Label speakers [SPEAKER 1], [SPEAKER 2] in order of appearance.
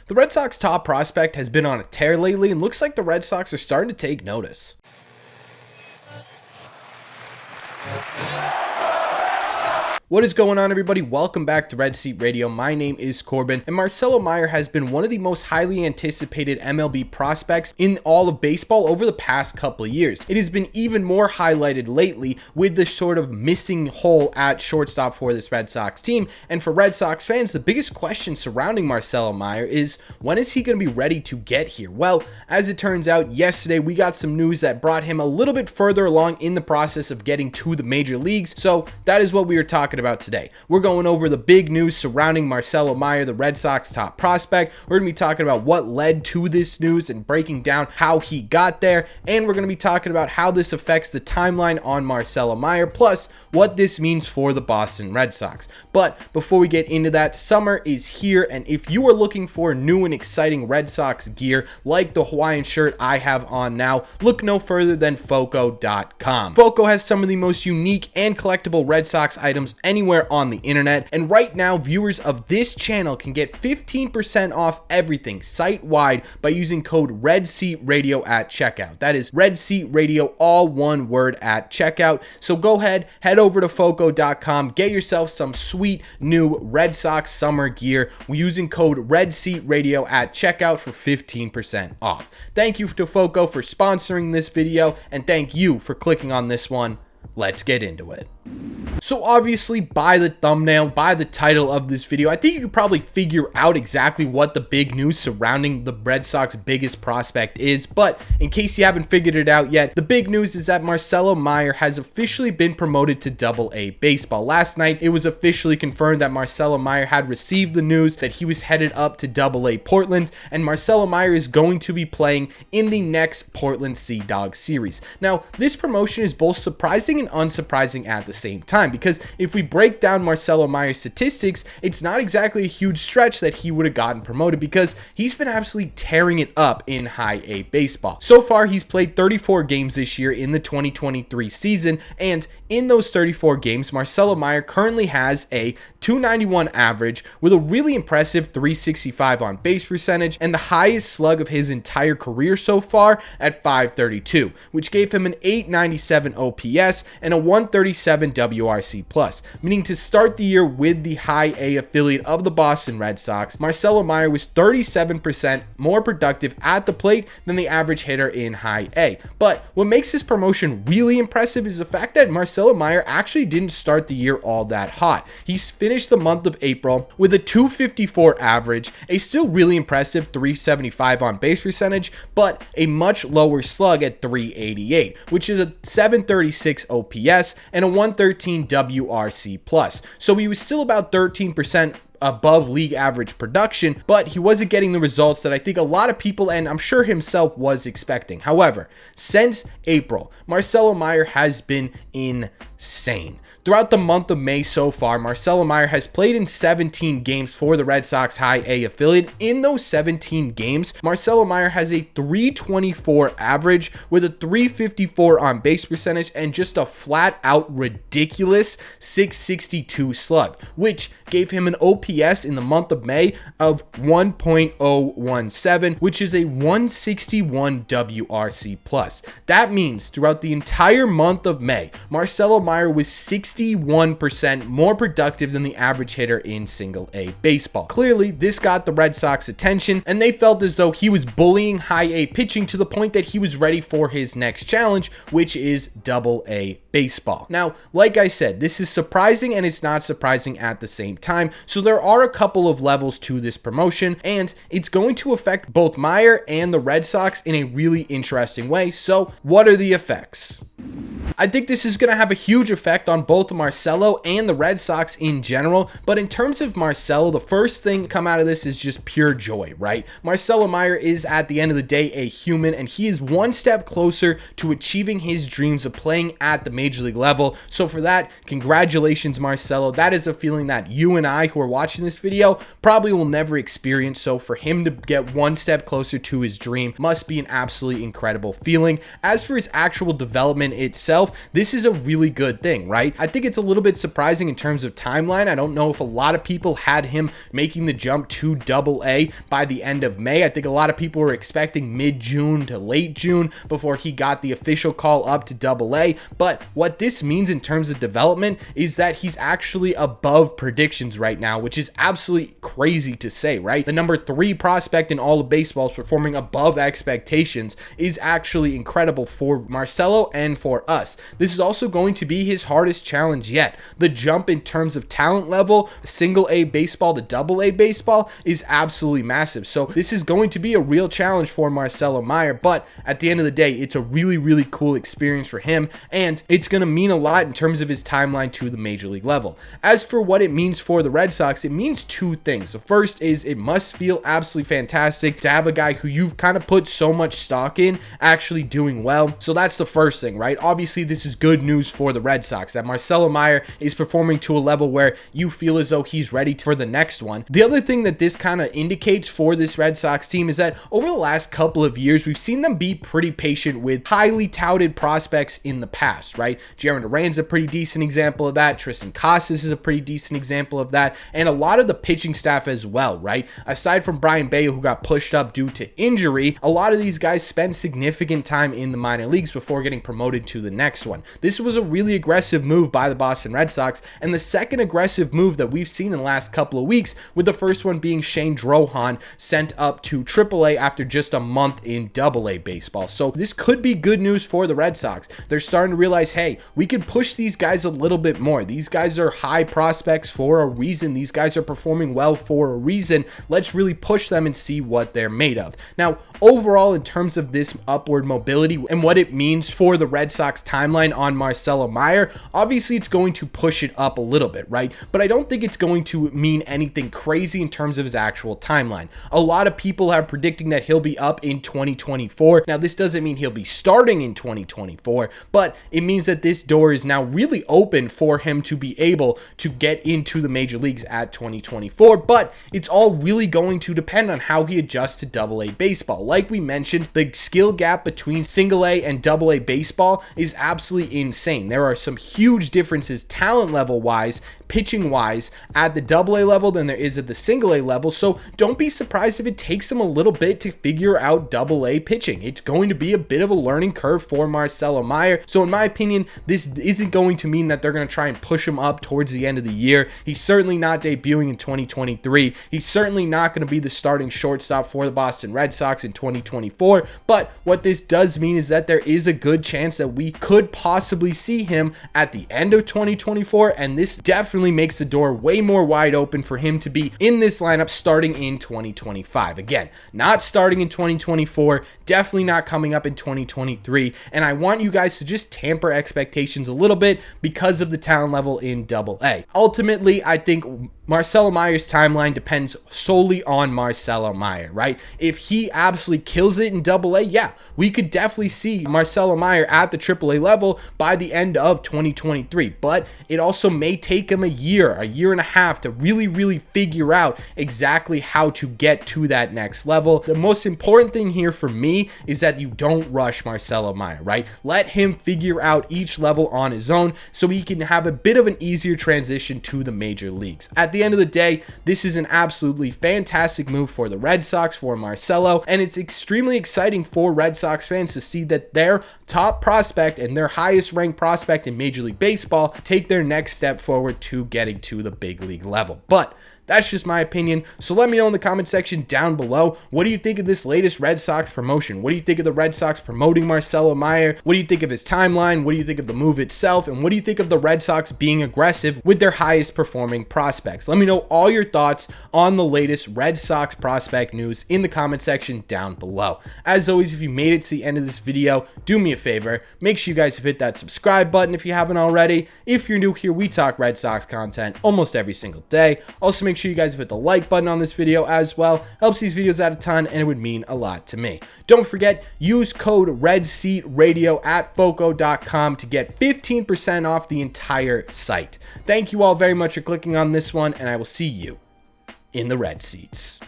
[SPEAKER 1] The Red Sox top prospect has been on a tear lately and looks like the Red Sox are starting to take notice. What is going on, everybody? Welcome back to Red Seat Radio. My name is Corbin, and Marcelo Mayer has been one of the most highly anticipated MLB prospects in all of baseball over the past couple of years. It has been even more highlighted lately with the sort of missing hole at shortstop for this Red Sox team. And for Red Sox fans, the biggest question surrounding Marcelo Mayer is, when is he going to be ready to get here? Well, as it turns out, yesterday we got some news that brought him a little bit further along in the process of getting to the major leagues. So that is what we are talking about today. We're going over the big news surrounding Marcelo Mayer, the Red Sox top prospect. We're going to be talking about what led to this news and breaking down how he got there. And we're going to be talking about how this affects the timeline on Marcelo Mayer, plus what this means for the Boston Red Sox. But before we get into that, summer is here, and if you are looking for new and exciting Red Sox gear like the Hawaiian shirt I have on now, look no further than Foco.com. Foco has some of the most unique and collectible Red Sox items anywhere on the internet, and right now viewers of this channel can get 15% off everything site-wide by using code RedSeatRadio at checkout. That is RedSeatRadio, all one word, at checkout. So go ahead, head over to Foco.com, get yourself some sweet new Red Sox summer gear. We're using code RedSeatRadio at checkout for 15% off. Thank you to Foco for sponsoring this video, and thank you for clicking on this one. Let's get into it. So obviously, by the thumbnail, by the title of this video, I think you could probably figure out exactly what the big news surrounding the Red Sox biggest prospect is. But in case you haven't figured it out yet, the big news is that Marcelo Mayer has officially been promoted to Double-A baseball. Last night, it was officially confirmed that Marcelo Mayer had received the news that he was headed up to Double-A Portland, and Marcelo Mayer is going to be playing in the next Portland Sea Dogs series. Now, this promotion is both surprising and unsurprising at the same time, because if we break down Marcelo Mayer's statistics, it's not exactly a huge stretch that he would have gotten promoted, because he's been absolutely tearing it up in high A baseball. So far, he's played 34 games this year in the 2023 season, and in those 34 games, Marcelo Mayer currently has a .291 average with a really impressive .365 on base percentage and the highest slug of his entire career so far at .532, which gave him an .897 OPS and a .137 WRC+, meaning to start the year with the high A affiliate of the Boston Red Sox, Marcelo Mayer was 37% more productive at the plate than the average hitter in high A. But what makes this promotion really impressive is the fact that Marcelo Mayer actually didn't start the year all that hot. He's finished the month of April with a .254 average, a still really impressive .375 on base percentage, but a much lower slug at .388, which is a .736 OPS and a .113 WRC+. So he was still about 13% above league average production, but he wasn't getting the results that I think a lot of people, and I'm sure himself, was expecting. However, since April, Marcelo Mayer has been insane. Throughout the month of May so far, Marcelo Mayer has played in 17 games for the Red Sox high A affiliate. In those 17 games, Marcelo Mayer has a .324 average with a .354 on base percentage and just a flat out ridiculous .662 slug, which gave him an OPS in the month of May of 1.017, which is a .161 WRC+. That means throughout the entire month of May, Marcelo Mayer was 61% more productive than the average hitter in single A baseball. Clearly, this got the Red Sox attention, and they felt as though he was bullying high A pitching to the point that he was ready for his next challenge, which is Double-A baseball. Now, like I said, this is surprising and it's not surprising at the same time. So there are a couple of levels to this promotion, and it's going to affect both Mayer and the Red Sox in a really interesting way. So what are the effects? I think this is going to have a huge effect on both Marcelo and the Red Sox in general, but in terms of Marcelo, the first thing to come out of this is just pure joy, right? Marcelo Mayer is, at the end of the day, a human, and he is one step closer to achieving his dreams of playing at the major league level. So for that, congratulations, Marcelo. That is a feeling that you and I, who are watching this video, probably will never experience. So for him to get one step closer to his dream must be an absolutely incredible feeling. As for his actual development itself, himself, this is a really good thing, right? I think it's a little bit surprising in terms of timeline. I don't know if a lot of people had him making the jump to AA by the end of May. I think a lot of people were expecting mid-June to late June before he got the official call up to AA. But what this means in terms of development is that he's actually above predictions right now, which is absolutely crazy to say, right? The number 3 prospect in all of baseball is performing above expectations is actually incredible for Marcelo and for us. This is also going to be his hardest challenge yet. The jump in terms of talent level, single A baseball to double A baseball, is absolutely massive. So this is going to be a real challenge for Marcelo Mayer, but at the end of the day, it's a really cool experience for him, and it's going to mean a lot in terms of his timeline to the major league level. As for what it means for the Red Sox, it means 2 things. The first is it must feel absolutely fantastic to have a guy who you've kind of put so much stock in actually doing well. So that's the first thing, right? Obviously, this is good news for the Red Sox that Marcelo Mayer is performing to a level where you feel as though he's ready for the next one. The other thing that this kind of indicates for this Red Sox team is that over the last couple of years, we've seen them be pretty patient with highly touted prospects in the past, right? Jarren Duran's a pretty decent example of that. Tristan Casas is a pretty decent example of that. And a lot of the pitching staff as well, right? Aside from Brian Bayo, who got pushed up due to injury, a lot of these guys spend significant time in the minor leagues before getting promoted to the next one. This was a really aggressive move by the Boston Red Sox, and the second aggressive move that we've seen in the last couple of weeks, with the first one being Shane Drohan sent up to AAA after just a month in AA baseball. So this could be good news for the Red Sox. They're starting to realize, hey, we can push these guys a little bit more. These guys are high prospects for a reason. These guys are performing well for a reason. Let's really push them and see what they're made of. Now, overall, in terms of this upward mobility and what it means for the Red Sox timeline on Marcelo Mayer, obviously it's going to push it up a little bit, right? But I don't think it's going to mean anything crazy in terms of his actual timeline. A lot of people are predicting that he'll be up in 2024. Now, this doesn't mean he'll be starting in 2024, but it means that this door is now really open for him to be able to get into the major leagues at 2024, but it's all really going to depend on how he adjusts to AA baseball. Like we mentioned, the skill gap between single A and AA baseball is absolutely insane. There are some huge differences talent level wise, pitching wise at the AA level than there is at the single A level. So don't be surprised if it takes him a little bit to figure out AA pitching. It's going to be a bit of a learning curve for Marcelo Mayer. So in my opinion, this isn't going to mean that they're going to try and push him up towards the end of the year. He's certainly not debuting in 2023. He's certainly not going to be the starting shortstop for the Boston Red Sox in 2024. But what this does mean is that there is a good chance that we could possibly see him at the end of 2024, and this definitely makes the door way more wide open for him to be in this lineup starting in 2025. Again, not starting in 2024, definitely not coming up in 2023, and I want you guys to just temper expectations a little bit because of the talent level in AA. Ultimately, I think Marcelo Mayer's timeline depends solely on Marcelo Mayer, right? If he absolutely kills it in AA, yeah, we could definitely see Marcelo Mayer at the AAA level by the end of 2023, but it also may take him a year and a half to really figure out exactly how to get to that next level. The most important thing here for me is that you don't rush Marcelo Mayer, right? Let him figure out each level on his own so he can have a bit of an easier transition to the major leagues. At the end of the day, this is an absolutely fantastic move for the Red Sox, for Marcelo, and it's extremely exciting for Red Sox fans to see that their top prospect and their highest ranked prospect in Major League Baseball take their next step forward to getting to the big league level. But that's just my opinion. So let me know in the comment section down below. What do you think of this latest Red Sox promotion? What do you think of the Red Sox promoting Marcelo Mayer? What do you think of his timeline? What do you think of the move itself? And what do you think of the Red Sox being aggressive with their highest performing prospects? Let me know all your thoughts on the latest Red Sox prospect news in the comment section down below. As always, if you made it to the end of this video, do me a favor. Make sure you guys have hit that subscribe button if you haven't already. If you're new here, we talk Red Sox content almost every single day. Also, make sure you guys hit the like button on this video as well. Helps these videos out a ton, and it would mean a lot to me. Don't forget, use code RedSeatRadio at Foco.com to get 15% off the entire site. Thank you all very much for clicking on this one, and I will see you in the red seats.